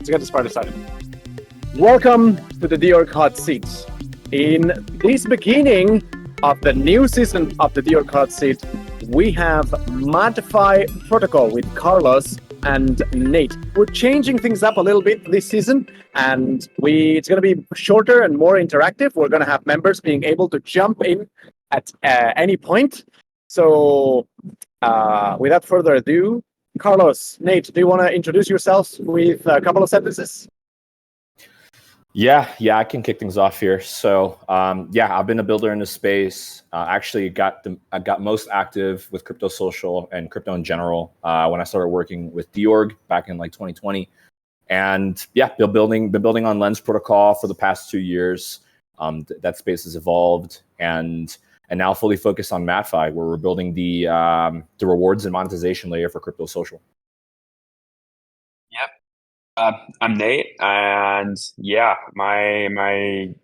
Let's get this party started. Welcome to the dOrg Hot Seat. In this beginning of the new season of the dOrg Hot Seat, we have MadFi protocol with Carlos and Nate. We're changing things up a little bit this season, and it's going to be shorter and more interactive. We're going to have members being able to jump in at any point. So without further ado, Carlos, Nate, do you want to introduce yourselves with a couple of sentences? Yeah, I can kick things off here. So, I've been a builder in this space. Actually, I got most active with crypto social and crypto in general when I started working with dOrg back in like 2020. And been building on Lens protocol for the past 2 years. That space has evolved, and now fully focused on MadFi, where we're building the rewards and monetization layer for crypto social. Yep. I'm Nate, and my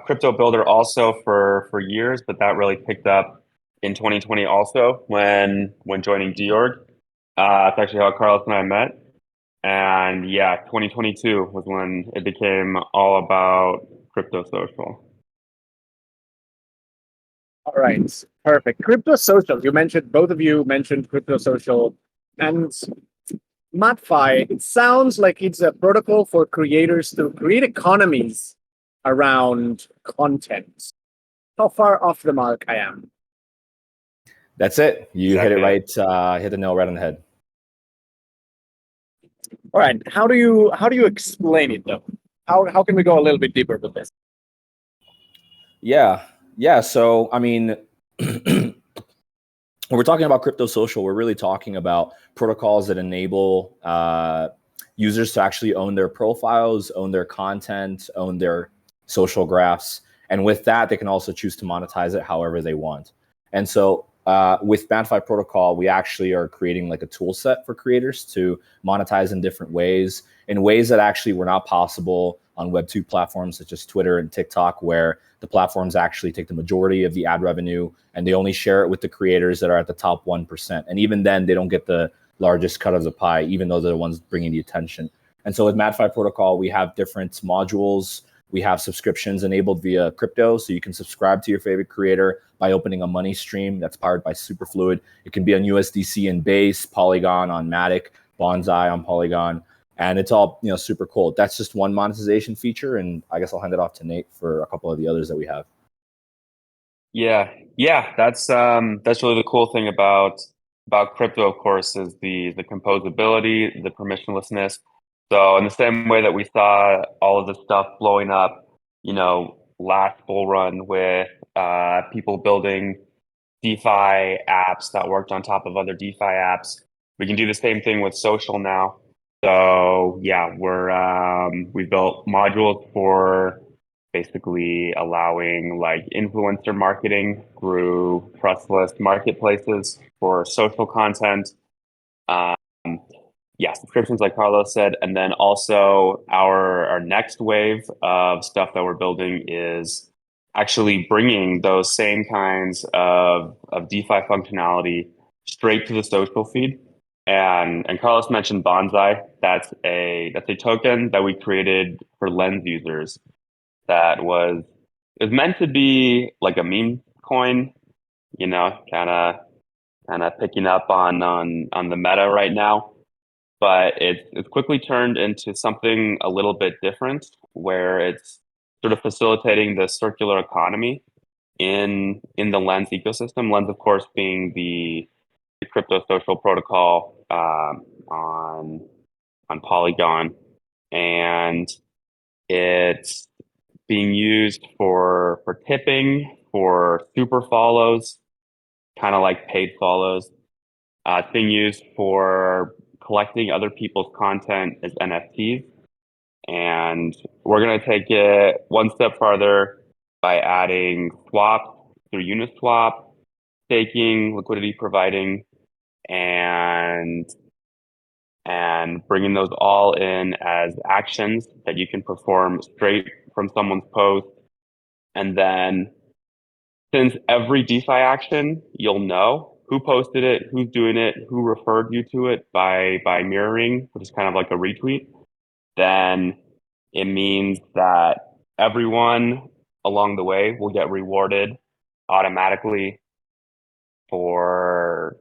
crypto builder also for years, but that really picked up in 2020 also when joining dOrg. It's actually how Carlos and I met, and 2022 was when it became all about crypto social. All right, perfect. Crypto social. Both of you mentioned crypto social, and MadFi. It sounds like it's a protocol for creators to create economies around content. How far off the mark I am? That's it. You hit it right. Hit the nail right on the head. All right. How do you explain it though? How can we go a little bit deeper with this? Yeah. So, I mean, when we're talking about crypto social, we're really talking about protocols that enable users to actually own their profiles, own their content, own their social graphs. And with that, they can also choose to monetize it however they want. And so with MadFi protocol, we actually are creating like a tool set for creators to monetize in different ways that actually were not possible on Web2 platforms such as Twitter and TikTok, where the platforms actually take the majority of the ad revenue and they only share it with the creators that are at the top 1%. And even then, they don't get the largest cut of the pie, even though they're the ones bringing the attention. And so with MadFi protocol, we have different modules. We have subscriptions enabled via crypto, so you can subscribe to your favorite creator by opening a money stream that's powered by Superfluid. It can be on USDC and Base, Polygon on Matic, Bonsai on Polygon, and it's all super cool. That's just one monetization feature, and I guess I'll hand it off to Nate for a couple of the others that we have. Yeah. That's really the cool thing about crypto, of course, is the composability, the permissionlessness. So in the same way that we saw all of the stuff blowing up, last bull run with people building DeFi apps that worked on top of other DeFi apps, we can do the same thing with social now. So we built modules for basically allowing like influencer marketing through trustless marketplaces for social content. Subscriptions like Carlos said, and then also our next wave of stuff that we're building is actually bringing those same kinds of DeFi functionality straight to the social feed. And Carlos mentioned Bonsai. That's a token that we created for Lens users. It was meant to be like a meme coin, kind of picking up on the meta right now. But it's quickly turned into something a little bit different, where it's sort of facilitating the circular economy in the Lens ecosystem. Lens, of course, being the crypto social protocol on Polygon, and it's being used for tipping, for super follows, kind of like paid follows. It's being used for collecting other people's content as NFTs. And we're going to take it one step farther by adding swap through Uniswap, staking, liquidity providing, and bringing those all in as actions that you can perform straight from someone's post. And then since every DeFi action, you'll know who posted it, who's doing it, who referred you to it by mirroring, which is kind of like a retweet. then it means that everyone along the way will get rewarded automatically for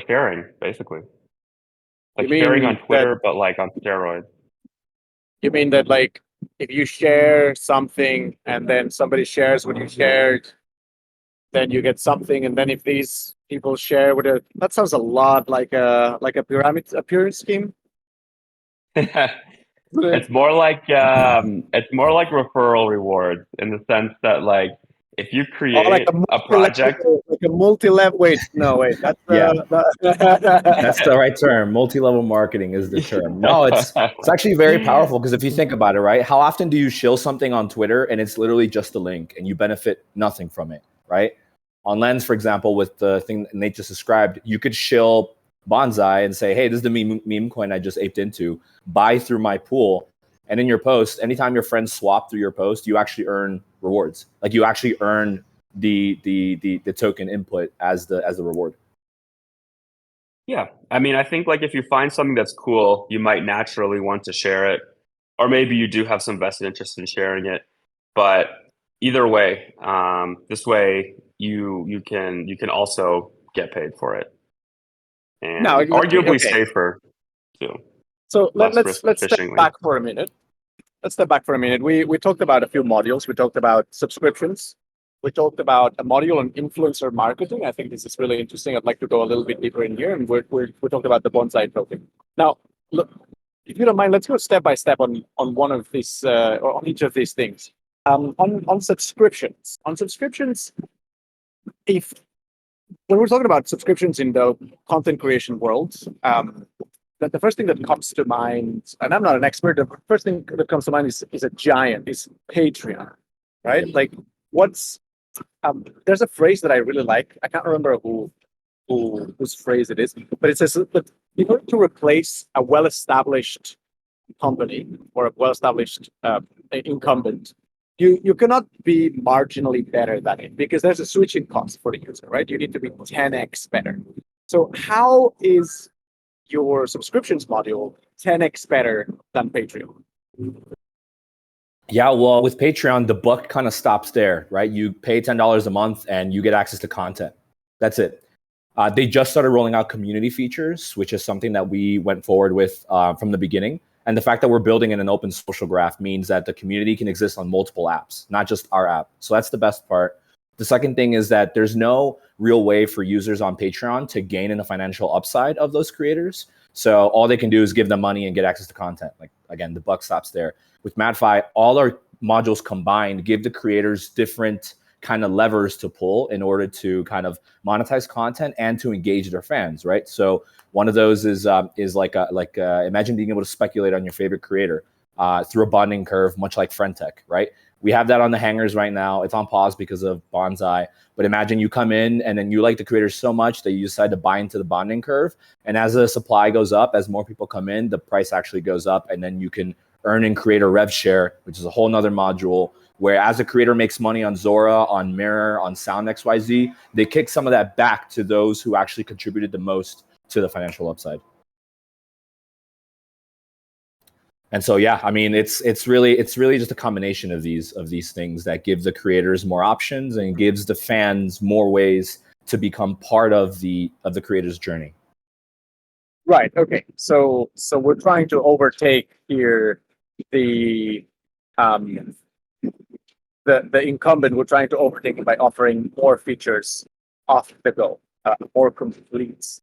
sharing, basically. Like sharing on Twitter, but like on steroids. You mean that like if you share something and then somebody shares what you shared, then you get something, and then if these people share with it, that sounds a lot like a pyramid scheme. It's more like referral rewards in the sense that like if you create a project, like a multi-level. Wait, no, wait. That's Yeah. That's the right term. Multi-level marketing is the term. No, it's actually very powerful because if you think about it, right? How often do you shill something on Twitter and it's literally just a link and you benefit nothing from it, right? On Lens, for example, with the thing that Nate just described, you could shill Bonsai and say, hey, this is the meme coin I just aped into. Buy through my pool. And in your post, anytime your friends swap through your post, you actually earn rewards. Like you actually earn the token input as the reward. Yeah. I mean, I think like if you find something that's cool, you might naturally want to share it. Or maybe you do have some vested interest in sharing it. But either way, this way you can also get paid for it. And arguably safer too. So let's step back for a minute. Let's step back for a minute. We talked about a few modules. We talked about subscriptions. We talked about a module on influencer marketing. I think this is really interesting. I'd like to go a little bit deeper in here. And we talked about the bonsai token. Now, look, if you don't mind, let's go step by step on one of these or on each of these things. On subscriptions. On subscriptions, if when we're talking about subscriptions in the content creation world, the first thing that comes to mind, and I'm not an expert, the first thing that comes to mind is a giant, is Patreon, right? Like, there's a phrase that I really like. I can't remember whose phrase it is, but it says that in order to replace a well-established company or a well-established incumbent, you cannot be marginally better than it because there's a switching cost for the user, right? You need to be 10x better. So how is your subscriptions module 10x better than Patreon? Yeah, well, with Patreon, the buck kind of stops there, right? You pay $10 a month and you get access to content. That's it. They just started rolling out community features, which is something that we went forward with from the beginning. And the fact that we're building in an open social graph means that the community can exist on multiple apps, not just our app. So that's the best part. The second thing is that there's no real way for users on Patreon to gain in the financial upside of those creators. So all they can do is give them money and get access to content. Like, again, the buck stops there. With MadFi, all our modules combined give the creators different kind of levers to pull in order to kind of monetize content and to engage their fans, right? So one of those is like imagine being able to speculate on your favorite creator through a bonding curve, much like Friendtech, right? We have that on the hangers right now. It's on pause because of Bonsai. But imagine you come in and then you like the creators so much that you decide to buy into the bonding curve. And as the supply goes up, as more people come in, the price actually goes up. And then you can earn in creator rev share, which is a whole nother module where as a creator makes money on Zora, on Mirror, on Sound XYZ, they kick some of that back to those who actually contributed the most to the financial upside. And so, yeah, I mean, it's really just a combination of these things that give the creators more options and gives the fans more ways to become part of the creator's journey. Right. Okay. So we're trying to overtake here the incumbent. We're trying to overtake it by offering more features off the go, more complete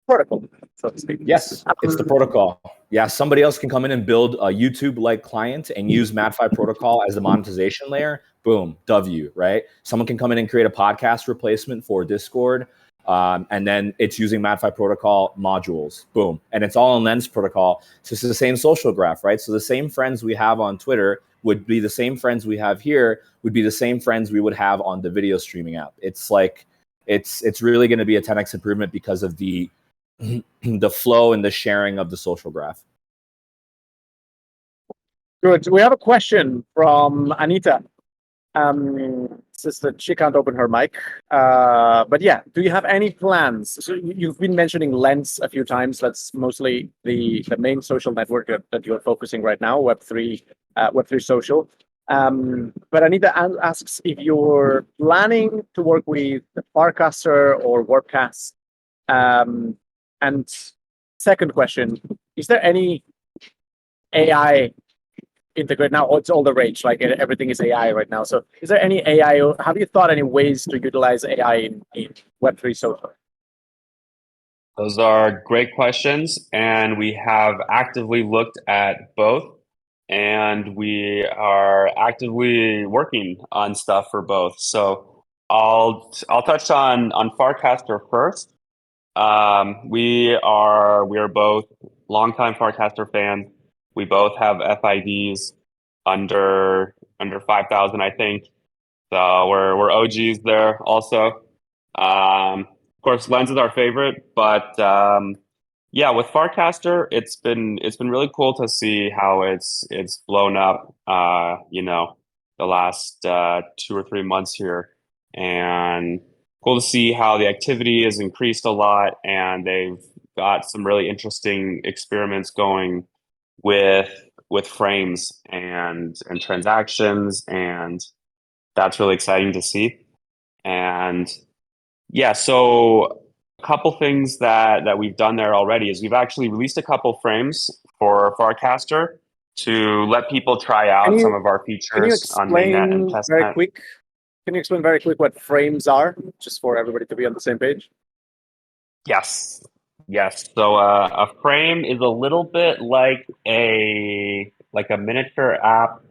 protocol, so to speak. Yes, it's the protocol. Yeah, somebody else can come in and build a YouTube-like client and use MadFi protocol as the monetization layer. Boom, W, right? Someone can come in and create a podcast replacement for Discord, and then it's using MadFi protocol modules. Boom, and it's all on Lens protocol. So it's the same social graph, right? So the same friends we have on Twitter would be the same friends we have here, would be the same friends we would have on the video streaming app. It's like it's really going to be a 10x improvement because of the flow and the sharing of the social graph. Good. We have a question from Anita. Sister, she can't open her mic. But yeah, do you have any plans? So you've been mentioning Lens a few times. That's mostly the main social network that you're focusing right now, Web3, Web3 social. But Anita asks if you're planning to work with Farcaster or Warpcast. And second question, is there any AI integrate now? It's all the rage, like everything is AI right now. So is there any AI, or have you thought any ways to utilize AI in Web3 social? Those are great questions, and we have actively looked at both, and we are actively working on stuff for both. So I'll touch on Farcaster first. We are both longtime Farcaster fans. We both have FIDs under 5,000, I think. So we're OGs there also. Of course, Lens is our favorite, but yeah, with Farcaster, it's been really cool to see how it's blown up. The last 2 or 3 months here, and cool to see how the activity has increased a lot, and they've got some really interesting experiments going with frames and transactions, and that's really exciting to see. And yeah, so a couple things that we've done there already is we've actually released a couple frames for Farcaster to let people try out some of our Can you features on mainnet and explain very testnet. quick? Can you explain very quick what frames are, just for everybody to be on the same page? Yes. Yes. So a frame is a little bit like a miniature app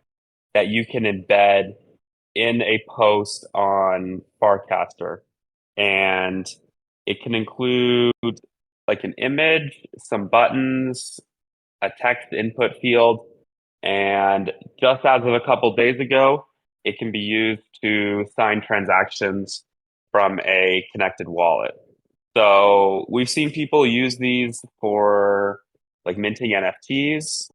that you can embed in a post on Farcaster. And it can include like an image, some buttons, a text input field, and just as of a couple days ago, it can be used to sign transactions from a connected wallet. So we've seen people use these for like minting NFTs.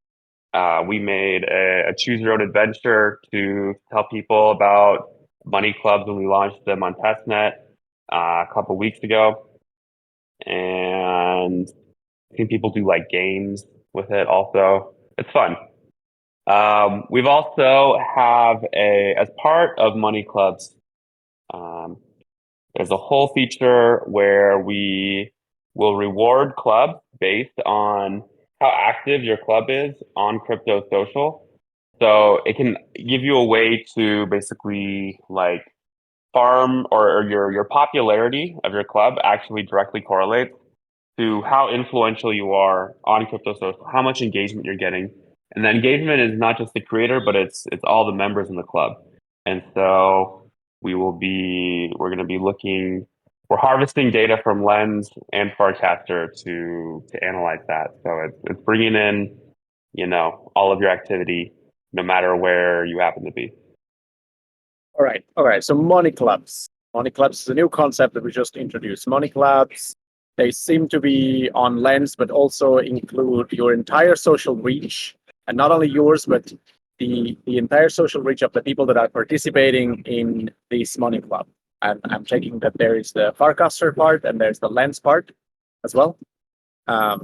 We made a choose your own adventure to tell people about money clubs when we launched them on testnet a couple weeks ago. And I think people do like games with it also. It's fun. We've also have as part of money clubs, um, there's a whole feature where we will reward club based on how active your club is on crypto social. So it can give you a way to basically like farm, or your popularity of your club actually directly correlates to how influential you are on crypto social, how much engagement you're getting. And the engagement is not just the creator, but it's all the members in the club. And so we're going to be we're harvesting data from Lens and Farcaster to analyze that. So it's bringing in, all of your activity, no matter where you happen to be. All right. So money clubs. Money clubs is a new concept that we just introduced. Money clubs, they seem to be on Lens, but also include your entire social reach, and not only yours, but the entire social reach of the people that are participating in this money club. And I'm checking that there is the Farcaster part and there's the Lens part as well. But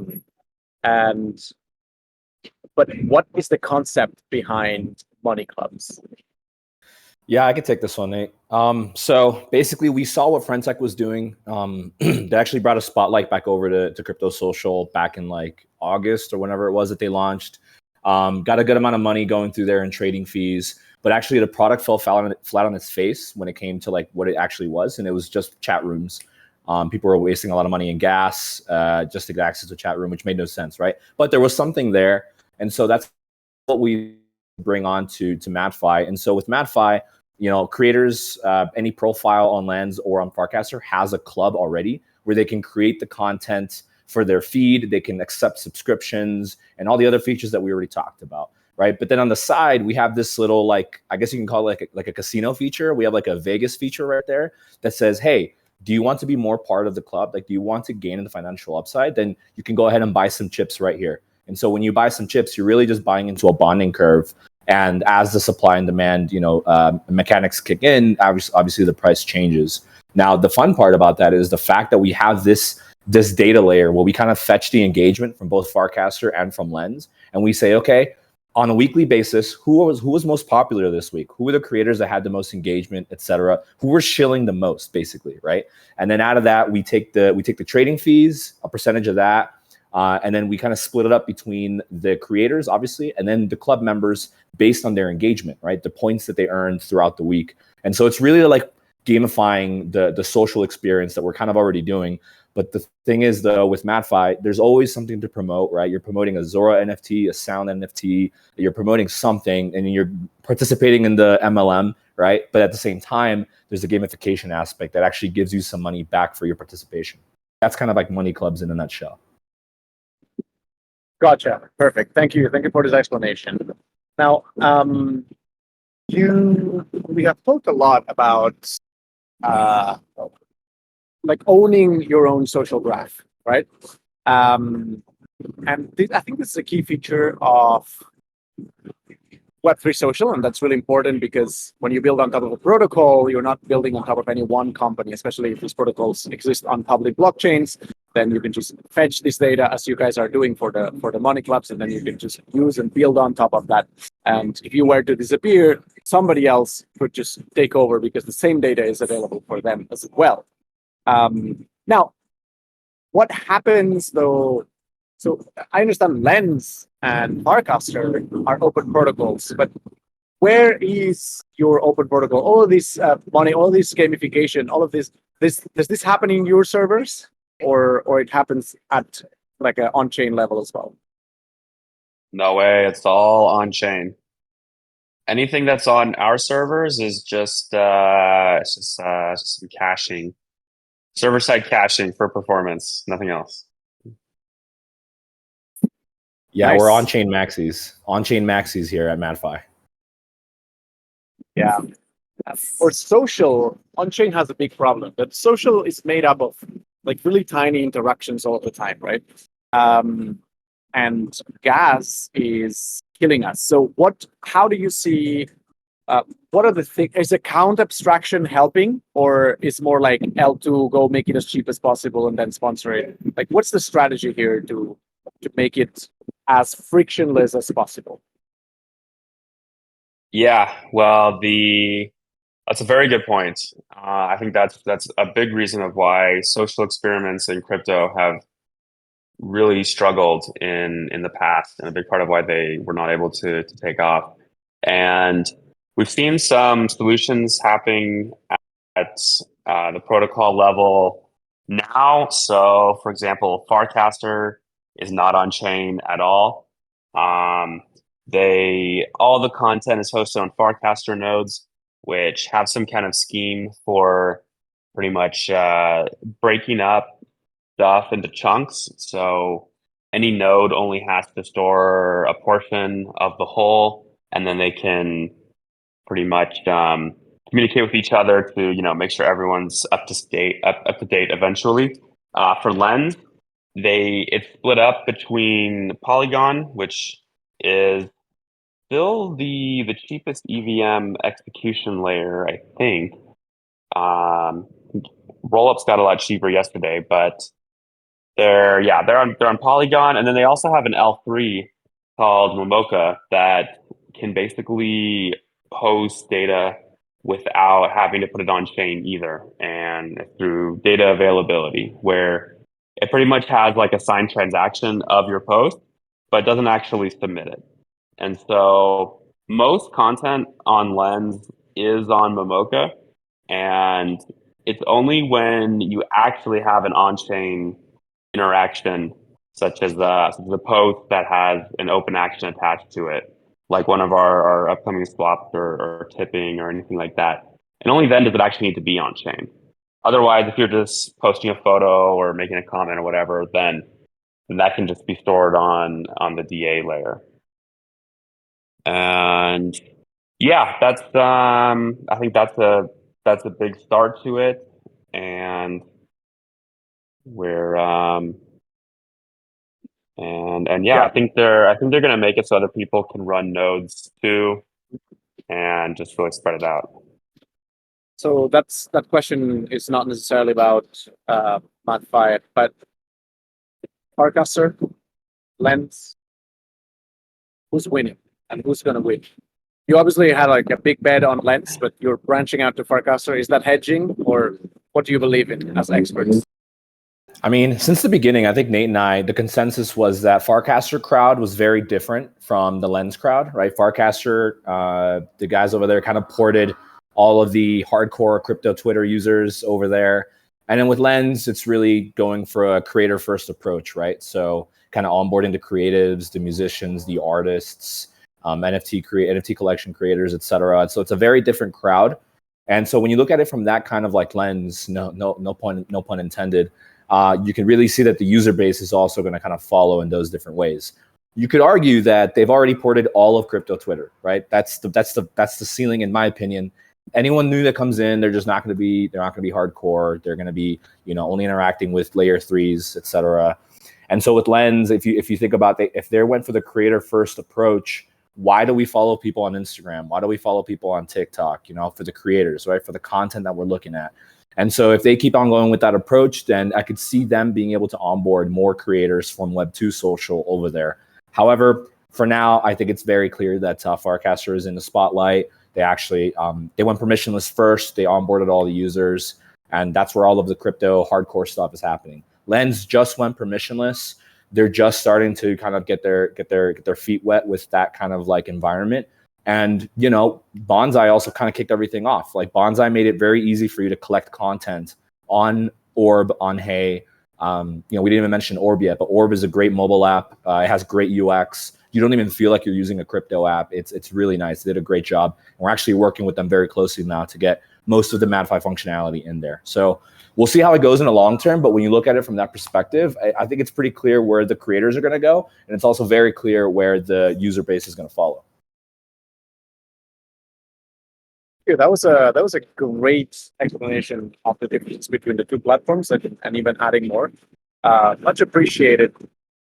what is the concept behind money clubs? Yeah, I could take this one, Nate. So basically, we saw what Friendtech was doing. They actually brought a spotlight back over to Crypto Social back in like August or whenever it was that they launched. Got a good amount of money going through there in trading fees, but actually the product fell flat on its face when it came to like what it actually was, and it was just chat rooms. People were wasting a lot of money in gas just to get access to a chat room, which made no sense, right? But there was something there, and so that's what we bring on to MadFi. And so with MadFi, creators, any profile on Lens or on Farcaster has a club already where they can create the content for their feed. They can accept subscriptions and all the other features that we already talked about, right? But then on the side, we have this little, like, I guess you can call it like a casino feature. We have like a Vegas feature right there that says, hey, do you want to be more part of the club? Like, do you want to gain in the financial upside? Then you can go ahead and buy some chips right here. And so when you buy some chips, you're really just buying into a bonding curve And as the supply and demand, mechanics kick in, obviously the price changes. Now, the fun part about that is the fact that we have this data layer where we kind of fetch the engagement from both Farcaster and from Lens, and we say, okay, on a weekly basis, who was most popular this week? Who were the creators that had the most engagement, et cetera? Who were shilling the most, basically, right? And then out of that, we take the trading fees, a percentage of that, and then we kind of split it up between the creators, obviously, and then the club members based on their engagement, right? The points that they earned throughout the week. And so it's really like gamifying the social experience that we're kind of already doing. But the thing is, though, with MadFi, there's always something to promote, right? You're promoting a Zora NFT, a Sound NFT, you're promoting something, and you're participating in the MLM, right? But at the same time, there's a gamification aspect that actually gives you some money back for your participation. That's kind of like money clubs in a nutshell. Gotcha. Perfect. Thank you. Thank you for this explanation. Now, we have talked a lot about like owning your own social graph, right? And I think this is a key feature of Web3 social, and that's really important because when you build on top of a protocol, you're not building on top of any one company, especially if these protocols exist on public blockchains. Then you can just fetch this data as you guys are doing for the money clubs, and then you can just use and build on top of that. And if you were to disappear, somebody else could just take over because the same data is available for them as well. Now, what happens though? So I understand Lens and Farcaster are open protocols, but where is your open protocol? All of this money, all this gamification, all of this, does this happen in your servers, or it happens at like an on-chain level as well? No way, it's all on chain. Anything that's on our servers is just some caching, server side caching for performance, nothing else. Yeah, Nice. we're on-chain maxis here at MadFi. Yeah. For social, on-chain has a big problem. But social is made up of like really tiny interactions all the time, right? And gas is killing us. So how do you see, what are the things, is account abstraction helping, or is more like L2, go make it as cheap as possible and then sponsor it? Like, what's the strategy here to make it as frictionless as possible? Yeah, well, that's a very good point. I think that's a big reason of why social experiments in crypto have really struggled in the past, and a big part of why they were not able to take off. And we've seen some solutions happening at the protocol level now. So, for example, Farcaster is not on chain at all. All the content is hosted on Farcaster nodes, which have some kind of scheme for pretty much breaking up stuff into chunks. So any node only has to store a portion of the whole, and then they can pretty much communicate with each other to make sure everyone's up to date eventually. For Lens, it's split up between Polygon, which is still the cheapest EVM execution layer, I think. Rollups got a lot cheaper yesterday, but they're on Polygon, and then they also have an L3 called Momoka that can basically host data without having to put it on chain either, and through data availability, where it pretty much has like a signed transaction of your post, but doesn't actually submit it. And so most content on Lens is on Momoka, and it's only when you actually have an on-chain interaction, such as the post that has an open action attached to it, like one of our upcoming swaps or tipping or anything like that. And only then does it actually need to be on chain. Otherwise, if you're just posting a photo or making a comment or whatever, then that can just be stored on the DA layer. And yeah, that's I think that's a big start to it. And we're And yeah, I think they're going to make it so other people can run nodes too, and just really spread it out. So that question is not necessarily about MadFi, but Farcaster, Lens, who's winning and who's going to win? You obviously had like a big bet on Lens, but you're branching out to Farcaster. Is that hedging, or what do you believe in as experts? I mean, since the beginning, I think Nate and I, the consensus was that Farcaster crowd was very different from the Lens crowd, right? Farcaster, the guys over there kind of ported all of the hardcore crypto Twitter users over there. And then with Lens, it's really going for a creator first approach, right? So kind of onboarding the creatives, the musicians, the artists, NFT collection creators, et cetera. So it's a very different crowd. And so when you look at it from that kind of like lens, no pun intended, you can really see that the user base is also going to kind of follow in those different ways. You could argue that they've already ported all of crypto Twitter, right? That's the ceiling, in my opinion. Anyone new that comes in, they're not going to be hardcore. They're going to be, only interacting with layer 3s, et cetera. And so with Lens, if you think about if they went for the creator first approach, why do we follow people on Instagram? Why do we follow people on TikTok? For the creators, right? For the content that we're looking at. And so if they keep on going with that approach, then I could see them being able to onboard more creators from Web2 social over there. However, for now, I think it's very clear that Farcaster is in the spotlight. They actually, they went permissionless first. They onboarded all the users, and that's where all of the crypto hardcore stuff is happening. Lens just went permissionless. They're just starting to kind of get their feet wet with that kind of like environment. And, Bonsai also kind of kicked everything off. Like Bonsai made it very easy for you to collect content on Orb, on Hey. We didn't even mention Orb yet, but Orb is a great mobile app. It has great UX. You don't even feel like you're using a crypto app. It's really nice. They did a great job. And we're actually working with them very closely now to get most of the MadFi functionality in there. So we'll see how it goes in the long term. But when you look at it from that perspective, I think it's pretty clear where the creators are going to go. And it's also very clear where the user base is going to follow. Yeah, that was a great explanation of the difference between the two platforms and even adding more. Much appreciated.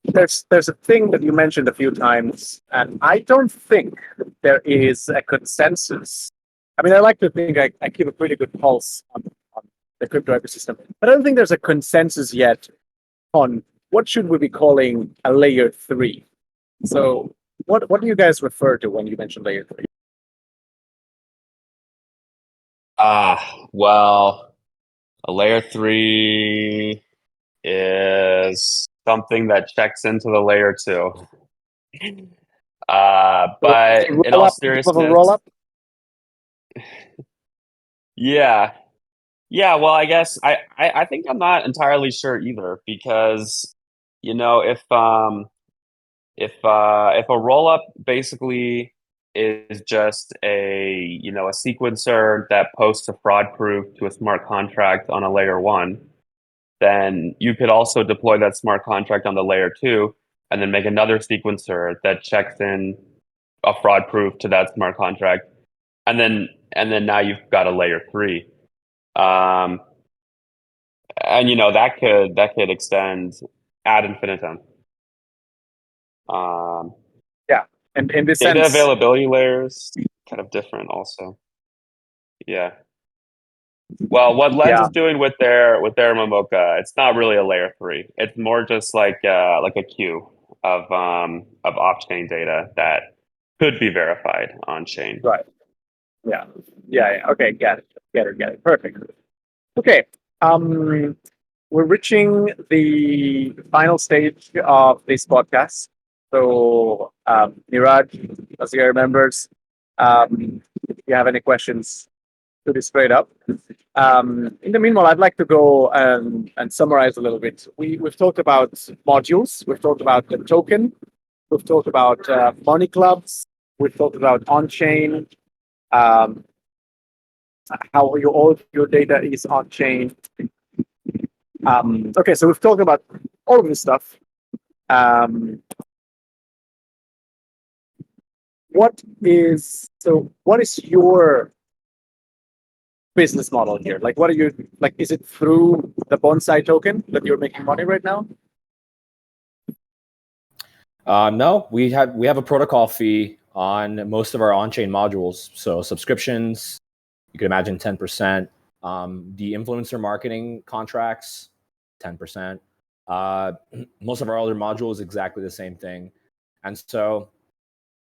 There's a thing that you mentioned a few times, and I don't think there is a consensus. I mean, I like to think I keep a pretty good pulse on the crypto ecosystem, but I don't think there's a consensus yet on what should we be calling a layer 3. So what do you guys refer to when you mention layer 3? Well, a layer 3 is something that checks into the layer 2. But in all seriousness, roll up? Yeah. Well, I guess I think I'm not entirely sure either, because if a roll up basically is just a sequencer that posts a fraud proof to a smart contract on a layer 1, then you could also deploy that smart contract on the layer 2 and then make another sequencer that checks in a fraud proof to that smart contract, and then now you've got a layer 3. And that could extend ad infinitum. Yeah, and in this Data sense, availability layers kind of different also. Yeah. Well, what Lens is doing with their Momoka, it's not really a layer 3. It's more just like a queue of off-chain data that could be verified on chain. right? Yeah. Okay, get it. Perfect. Okay. We're reaching the final stage of this podcast. So, Niraj, as you remembers, if you have any questions, shoot it straight up. In the meanwhile, I'd like to go and summarize a little bit. We've talked about modules. We've talked about the token. We've talked about money clubs. We've talked about on-chain. How all of your data is on-chain. Okay, so we've talked about all of this stuff. What is your business model here? Like, what are you like? Is it through the Bonsai token that you're making money right now? No, we have a protocol fee on most of our on-chain modules. So subscriptions, you can imagine 10%. The influencer marketing contracts, 10%. Most of our other modules, exactly the same thing. And so,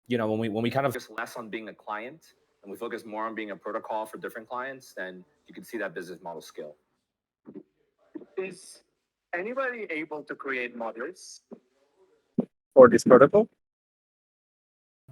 when we kind of focus less on being a client and we focus more on being a protocol for different clients, then you can see that business model scale. Is anybody able to create modules for this protocol?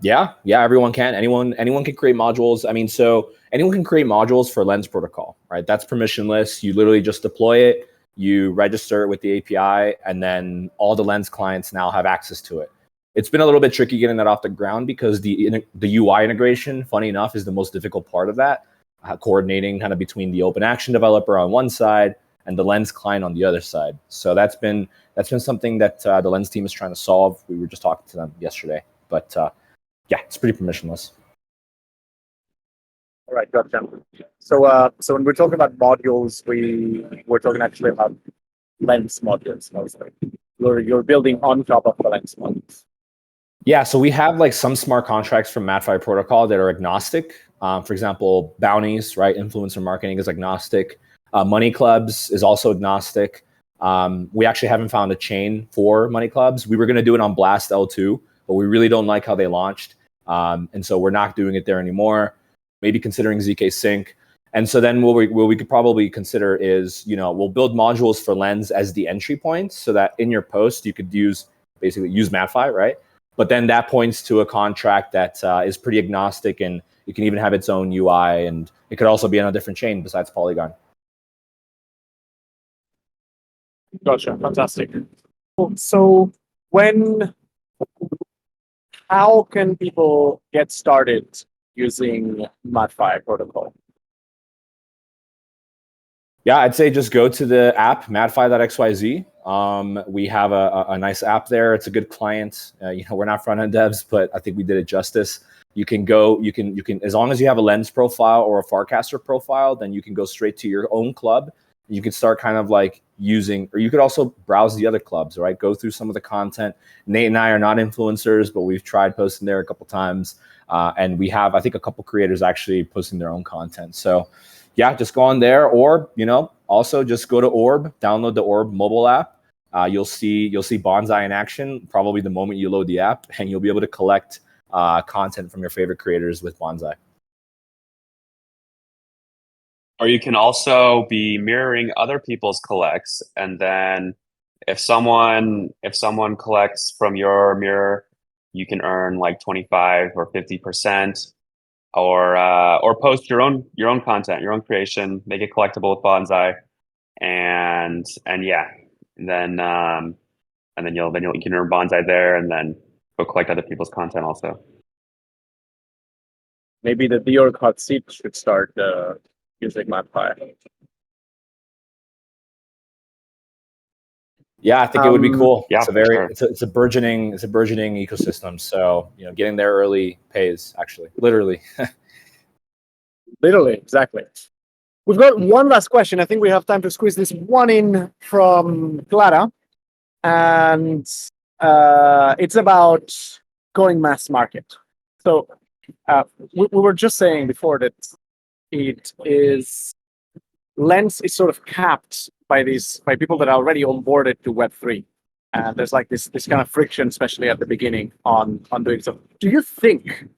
Yeah, everyone can. Anyone can create modules. I mean, so anyone can create modules for Lens protocol, right? That's permissionless. You literally just deploy it, you register it with the API, and then all the Lens clients now have access to it. It's been a little bit tricky getting that off the ground because the UI integration, funny enough, is the most difficult part of that. Coordinating kind of between the Open Action developer on one side and the Lens client on the other side. So that's been something that the Lens team is trying to solve. We were just talking to them yesterday, but yeah, it's pretty permissionless. All right, gotcha. So when we're talking about modules, we're talking actually about Lens modules mostly. You're building on top of the Lens modules. Yeah, so we have like some smart contracts from MadFi protocol that are agnostic. For example, bounties, right? Influencer marketing is agnostic. Money clubs is also agnostic. We actually haven't found a chain for money clubs. We were going to do it on Blast L2, but we really don't like how they launched. And so we're not doing it there anymore. Maybe considering ZK Sync. And so then what we could probably consider is, we'll build modules for Lens as the entry point so that in your post, you could use MadFi, right? But then that points to a contract that is pretty agnostic, and it can even have its own UI, and it could also be on a different chain besides Polygon. Gotcha, fantastic. So how can people get started using MadFi protocol? Yeah, I'd say just go to the app, madfi.xyz. We have a nice app there. It's a good client. We're not front-end devs, but I think we did it justice. You can go, you can, as long as you have a Lens profile or a Farcaster profile, then you can go straight to your own club. You can start kind of like using, or you could also browse the other clubs, right? Go through some of the content. Nate and I are not influencers, but we've tried posting there a couple times. And we have, I think, a couple creators actually posting their own content. So yeah, just go on there, or also just go to Orb, download the Orb mobile app. You'll see Bonsai in action probably the moment you load the app, and you'll be able to collect content from your favorite creators with Bonsai. Or you can also be mirroring other people's collects, and then if someone collects from your mirror, you can earn like 25 or 50%. Or post your own content, your own creation, make it collectible with Bonsai, and yeah, and then you can earn Bonsai there, and then go collect other people's content also. Maybe the dOrg hot seat should start using MadFi. Yeah, I think it would be cool. Yeah, it's a burgeoning ecosystem. So getting there early pays, actually, literally. Literally, exactly. We've got one last question. I think we have time to squeeze this one in from Clara, and it's about going mass market. So we were just saying before that Lens is sort of capped by people that are already onboarded to Web3. And there's like this kind of friction, especially at the beginning, on doing so. Do you think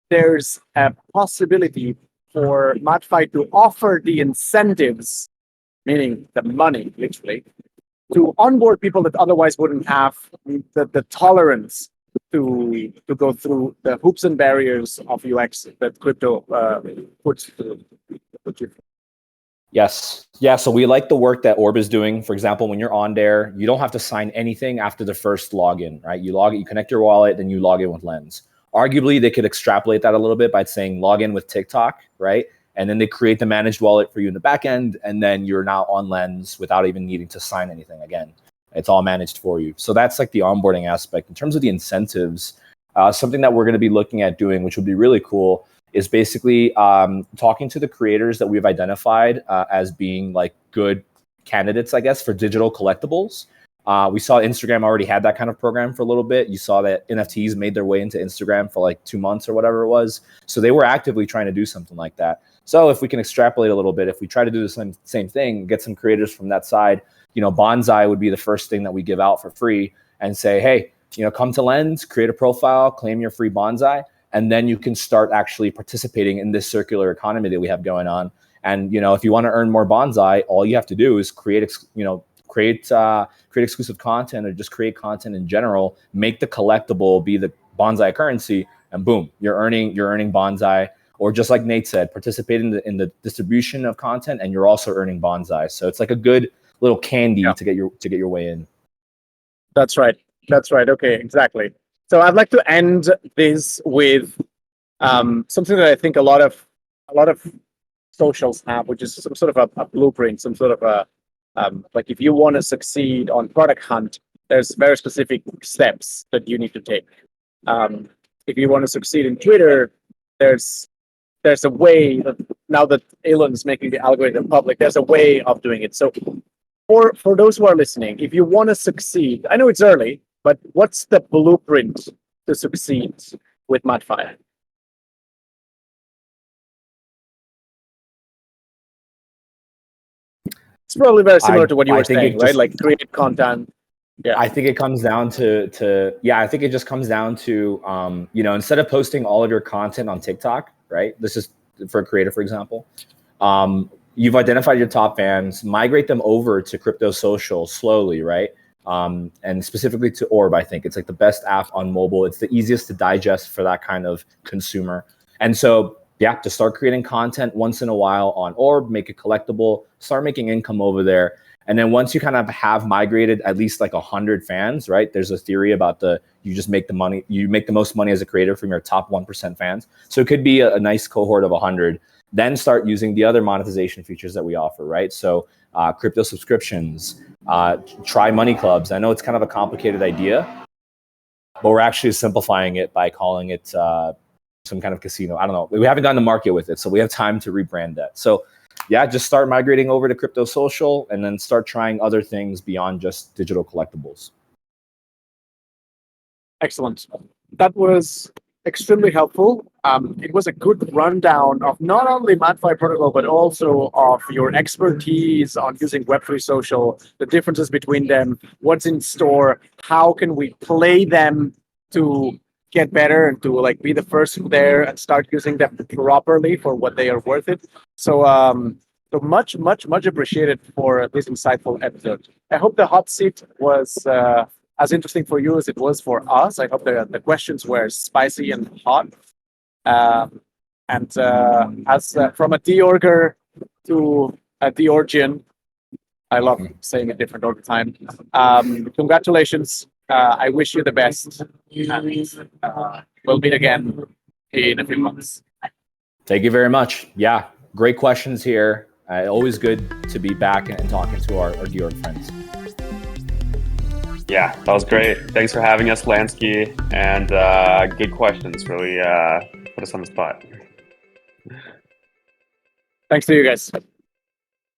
there's a possibility for MadFi to offer the incentives, meaning the money, literally, to onboard people that otherwise wouldn't have the tolerance to go through the hoops and barriers of UX that crypto puts you through? Yes. Yeah. So we like the work that Orb is doing. For example, when you're on there, you don't have to sign anything after the first login, right? You connect your wallet, then you log in with Lens. Arguably, they could extrapolate that a little bit by saying log in with TikTok, right? And then they create the managed wallet for you in the back end, and then you're now on Lens without even needing to sign anything again. It's all managed for you. So that's like the onboarding aspect. In terms of the incentives, something that we're going to be looking at doing, which would be really cool, is basically talking to the creators that we've identified as being like good candidates, I guess, for digital collectibles. We saw Instagram already had that kind of program for a little bit. You saw that NFTs made their way into Instagram for like 2 months or whatever it was. So they were actively trying to do something like that. So if we can extrapolate a little bit, if we try to do the same thing, get some creators from that side, Bonsai would be the first thing that we give out for free and say, hey, come to Lens, create a profile, claim your free Bonsai, and then you can start actually participating in this circular economy that we have going on. And, if you want to earn more Bonsai, all you have to do is create exclusive content, or just create content in general, make the collectible be the Bonsai currency, and boom, you're earning Bonsai. Or just like Nate said, participate in the distribution of content, and you're also earning Bonsai. So it's like a good little candy to get your way in. That's right. Okay, exactly. So I'd like to end this with something that I think a lot of socials have, which is some sort of a blueprint, some sort of a like if you want to succeed on Product Hunt, there's very specific steps that you need to take. If you want to succeed in Twitter, there's a way that now that Elon's making the algorithm public, there's a way of doing it. So for those who are listening, if you want to succeed, I know it's early, but what's the blueprint to succeed with MadFi? It's probably very similar to what you were saying, right? Like create content. Yeah, I think it comes down to I think it just comes down to instead of posting all of your content on TikTok, right? This is for a creator, for example. You've identified your top fans, migrate them over to Crypto Social slowly, right? And specifically to Orb, I think it's like the best app on mobile. It's the easiest to digest for that kind of consumer. And so, to start creating content once in a while on Orb, make it collectible, start making income over there. And then once you kind of have migrated at least like 100 fans, right? There's a theory about you make the most money as a creator from your top 1% fans. So it could be a nice cohort of 100. Then start using the other monetization features that we offer, right? So crypto subscriptions, try money clubs. I know it's kind of a complicated idea, but we're actually simplifying it by calling it some kind of casino. I don't know. We haven't gotten to market with it, so we have time to rebrand that. So just start migrating over to Crypto Social and then start trying other things beyond just digital collectibles. Excellent. That was extremely helpful. It was a good rundown of not only MadFi protocol, but also of your expertise on using Web3 social, the differences between them, what's in store, how can we play them to get better and to like be the first there and start using them properly for what they are worth it. So much appreciated for this insightful episode. I hope the hot seat was as interesting for you as it was for us. I hope the questions were spicy and hot. As from a dOrger to a dOrgian, I love saying it different all the time. Congratulations. I wish you the best. We'll meet again in a few months. Thank you very much. Yeah, great questions here. Always good to be back and talking to our dOrg friends. Yeah, that was great. Thanks for having us, Lansky, and good questions. Really put us on the spot. Thanks to you guys.